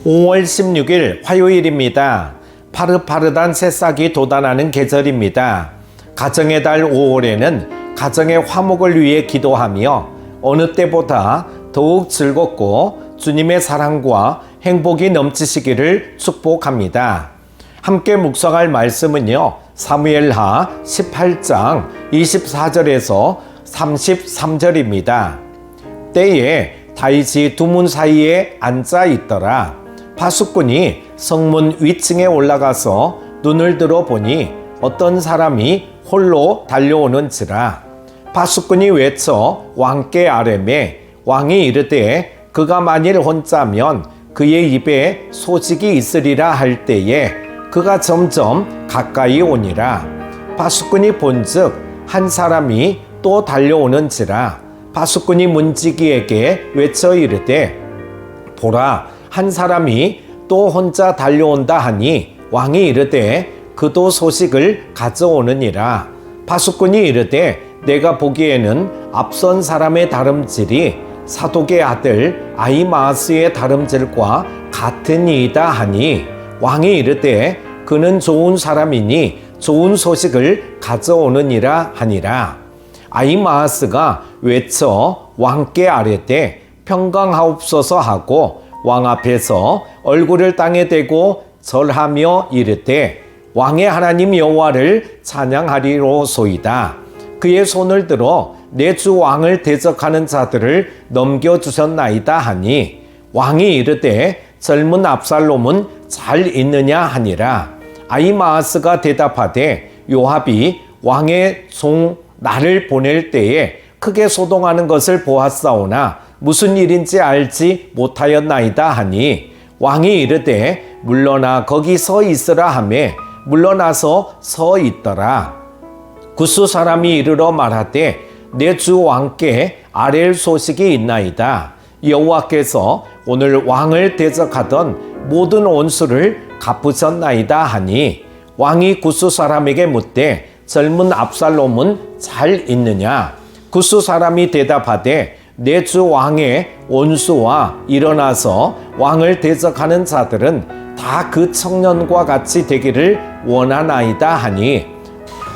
5월 16일 화요일입니다. 파릇파릇한 새싹이 돋아나는 계절입니다. 가정의 달 5월에는 가정의 화목을 위해 기도하며 어느 때보다 더욱 즐겁고 주님의 사랑과 행복이 넘치시기를 축복합니다. 함께 묵상할 말씀은요, 사무엘하 18장 24절에서 33절입니다. 때에 다윗이 두 문 사이에 앉아 있더라. 파수꾼이 성문 위층에 올라가서 눈을 들어 보니 어떤 사람이 홀로 달려오는지라. 파수꾼이 외쳐 왕께 아뢰매 왕이 이르되 그가 만일 혼자면 그의 입에 소식이 있으리라 할 때에 그가 점점 가까이 오니라. 파수꾼이 본즉 한 사람이 또 달려오는지라. 파수꾼이 문지기에게 외쳐 이르되 보라 한 사람이 또 혼자 달려온다 하니 왕이 이르되 그도 소식을 가져오느니라. 파수꾼이 이르되 내가 보기에는 앞선 사람의 다름질이 사독의 아들 아히마아스의 다름질과 같으니이다 하니 왕이 이르되 그는 좋은 사람이니 좋은 소식을 가져오느니라 하니라. 아히마아스가 외쳐 왕께 아뢰되 평강하옵소서 하고 왕 앞에서 얼굴을 땅에 대고 절하며 이르되 왕의 하나님 여호와를 찬양하리로소이다. 그의 손을 들어 내 주 왕을 대적하는 자들을 넘겨주셨나이다 하니 왕이 이르되 젊은 압살롬은 잘 있느냐 하니라. 아히마아스가 대답하되 요압이 왕의 종 나를 보낼 때에 크게 소동하는 것을 보았사오나 무슨 일인지 알지 못하였나이다 하니 왕이 이르되 물러나 거기 서 있으라 하매 물러나서 서 있더라. 구스 사람이 이르러 말하되 내 주 왕께 아랠 소식이 있나이다. 여호와께서 오늘 왕을 대적하던 모든 원수를 갚으셨나이다 하니 왕이 구스 사람에게 묻되 젊은 압살롬은 잘 있느냐? 구스 사람이 대답하되 내 주 왕의 원수와 일어나서 왕을 대적하는 자들은 다 그 청년과 같이 되기를 원하나이다 하니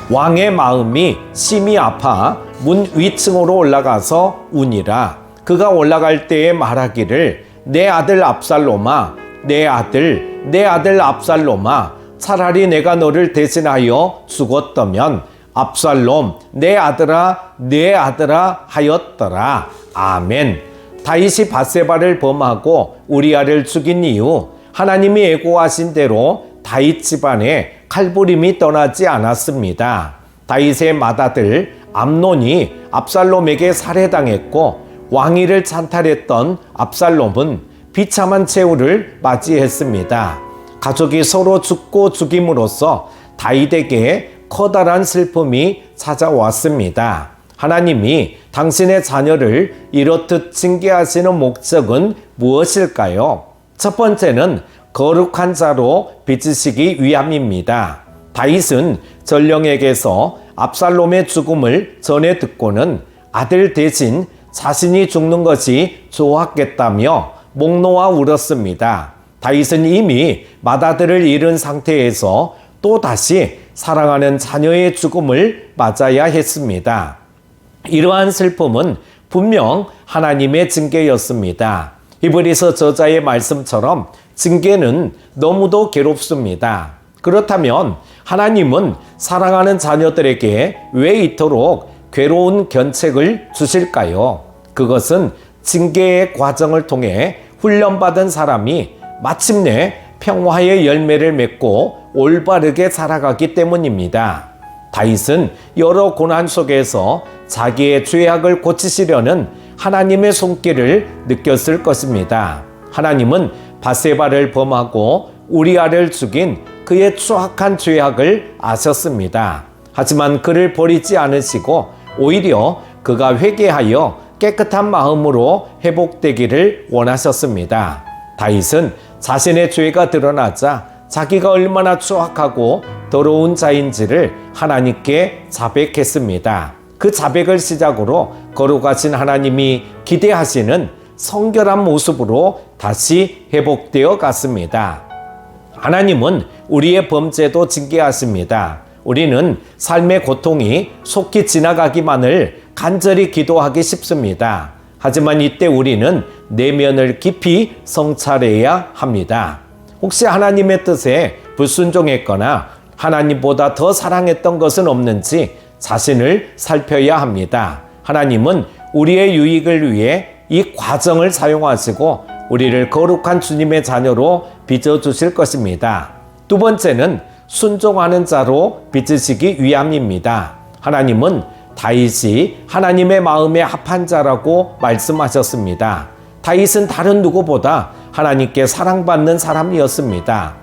왕의 마음이 심히 아파 문 위층으로 올라가서 우니라. 그가 올라갈 때에 말하기를 내 아들 압살롬아 내 아들 압살롬아 차라리 내가 너를 대신하여 죽었다면 압살롬 내 아들아 하였더라. 아멘. 다윗이 밧세바를 범하고 우리아를 죽인 이후 하나님이 예고하신 대로 다윗 집안에 칼부림이 떠나지 않았습니다. 다윗의 맏아들 암논이 압살롬에게 살해당했고 왕위를 찬탈했던 압살롬은 비참한 최후를 맞이했습니다. 가족이 서로 죽고 죽임으로써 다윗에게 커다란 슬픔이 찾아왔습니다. 하나님이 당신의 자녀를 이렇듯 징계하시는 목적은 무엇일까요? 첫 번째는 거룩한 자로 빚으시기 위함입니다. 다윗은 전령에게서 압살롬의 죽음을 전해 듣고는 아들 대신 자신이 죽는 것이 좋았겠다며 목 놓아 울었습니다. 다윗은 이미 맏아들을 잃은 상태에서 또다시 사랑하는 자녀의 죽음을 맞아야 했습니다. 이러한 슬픔은 분명 하나님의 징계였습니다. 히브리서 저자의 말씀처럼 징계는 너무도 괴롭습니다. 그렇다면 하나님은 사랑하는 자녀들에게 왜 이토록 괴로운 견책을 주실까요? 그것은 징계의 과정을 통해 훈련받은 사람이 마침내 평화의 열매를 맺고 올바르게 살아가기 때문입니다. 다윗은 여러 고난 속에서 자기의 죄악을 고치시려는 하나님의 손길을 느꼈을 것입니다. 하나님은 밧세바를 범하고 우리아를 죽인 그의 추악한 죄악을 아셨습니다. 하지만 그를 버리지 않으시고 오히려 그가 회개하여 깨끗한 마음으로 회복되기를 원하셨습니다. 다윗은 자신의 죄가 드러나자 자기가 얼마나 추악하고 더러운 자인지를 하나님께 자백했습니다. 그 자백을 시작으로 거룩하신 하나님이 기대하시는 성결한 모습으로 다시 회복되어 갔습니다. 하나님은 우리의 범죄도 징계하십니다. 우리는 삶의 고통이 속히 지나가기만을 간절히 기도하기 쉽습니다. 하지만 이때 우리는 내면을 깊이 성찰해야 합니다. 혹시 하나님의 뜻에 불순종했거나 하나님보다 더 사랑했던 것은 없는지 자신을 살펴야 합니다. 하나님은 우리의 유익을 위해 이 과정을 사용하시고 우리를 거룩한 주님의 자녀로 빚어주실 것입니다. 두 번째는 순종하는 자로 빚으시기 위함입니다. 하나님은 다윗이 하나님의 마음에 합한 자라고 말씀하셨습니다. 다윗은 다른 누구보다 하나님께 사랑받는 사람이었습니다.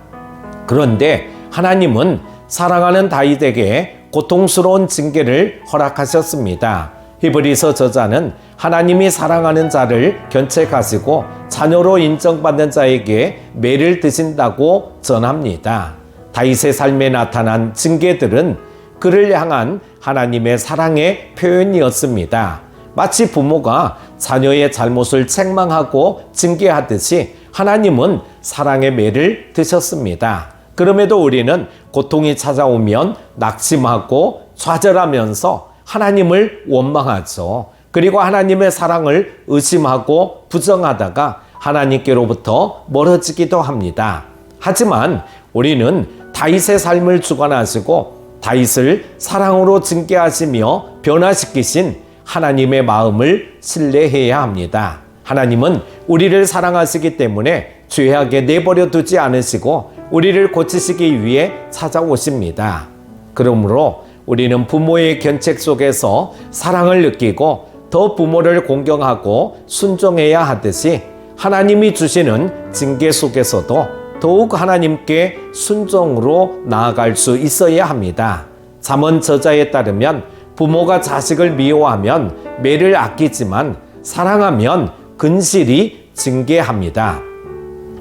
그런데 하나님은 사랑하는 다윗에게 고통스러운 징계를 허락하셨습니다. 히브리서 저자는 하나님이 사랑하는 자를 견책하시고 자녀로 인정받는 자에게 매를 드신다고 전합니다. 다윗의 삶에 나타난 징계들은 그를 향한 하나님의 사랑의 표현이었습니다. 마치 부모가 자녀의 잘못을 책망하고 징계하듯이 하나님은 사랑의 매를 드셨습니다. 그럼에도 우리는 고통이 찾아오면 낙심하고 좌절하면서 하나님을 원망하죠. 그리고 하나님의 사랑을 의심하고 부정하다가 하나님께로부터 멀어지기도 합니다. 하지만 우리는 다윗의 삶을 주관하시고 다윗을 사랑으로 징계하시며 변화시키신 하나님의 마음을 신뢰해야 합니다. 하나님은 우리를 사랑하시기 때문에 죄악에 내버려 두지 않으시고 우리를 고치시기 위해 찾아오십니다. 그러므로 우리는 부모의 견책 속에서 사랑을 느끼고 더 부모를 공경하고 순종해야 하듯이 하나님이 주시는 징계 속에서도 더욱 하나님께 순종으로 나아갈 수 있어야 합니다. 잠언 저자에 따르면 부모가 자식을 미워하면 매를 아끼지만 사랑하면 근실히 징계합니다.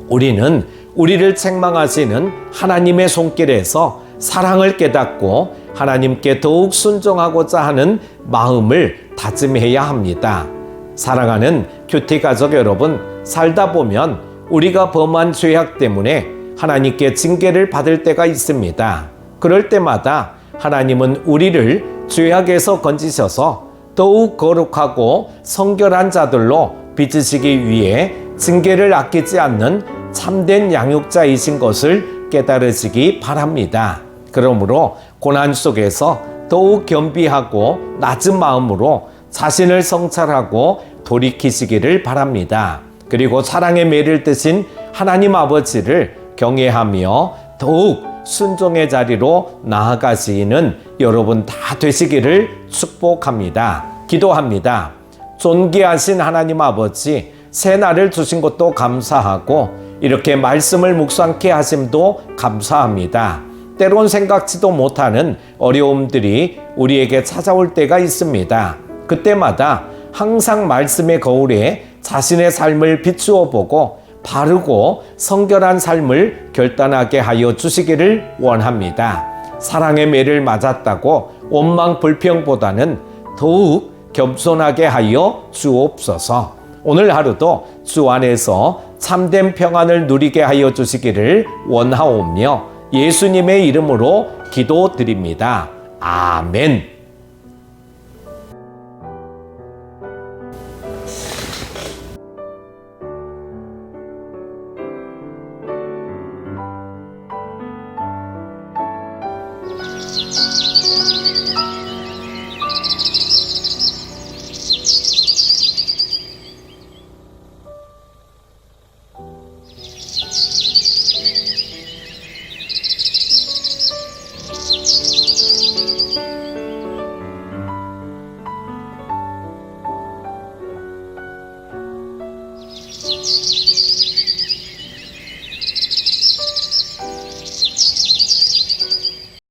우리는 우리를 책망하시는 하나님의 손길에서 사랑을 깨닫고 하나님께 더욱 순종하고자 하는 마음을 다짐해야 합니다. 사랑하는 큐티 가족 여러분, 살다 보면 우리가 범한 죄악 때문에 하나님께 징계를 받을 때가 있습니다. 그럴 때마다 하나님은 우리를 죄악에서 건지셔서 더욱 거룩하고 성결한 자들로 빚으시기 위해 징계를 아끼지 않는 참된 양육자이신 것을 깨달으시기 바랍니다. 그러므로 고난 속에서 더욱 겸비하고 낮은 마음으로 자신을 성찰하고 돌이키시기를 바랍니다. 그리고 사랑의 매를 뜨신 하나님 아버지를 경외하며 더욱 순종의 자리로 나아가시는 여러분 다 되시기를 축복합니다. 기도합니다. 존귀하신 하나님 아버지, 새 날을 주신 것도 감사하고 이렇게 말씀을 묵상케 하심도 감사합니다. 때론 생각지도 못하는 어려움들이 우리에게 찾아올 때가 있습니다. 그때마다 항상 말씀의 거울에 자신의 삶을 비추어 보고 바르고 성결한 삶을 결단하게 하여 주시기를 원합니다. 사랑의 매를 맞았다고 원망 불평보다는 더욱 겸손하게 하여 주옵소서. 오늘 하루도 주 안에서 참된 평안을 누리게 하여 주시기를 원하오며 예수님의 이름으로 기도드립니다. 아멘.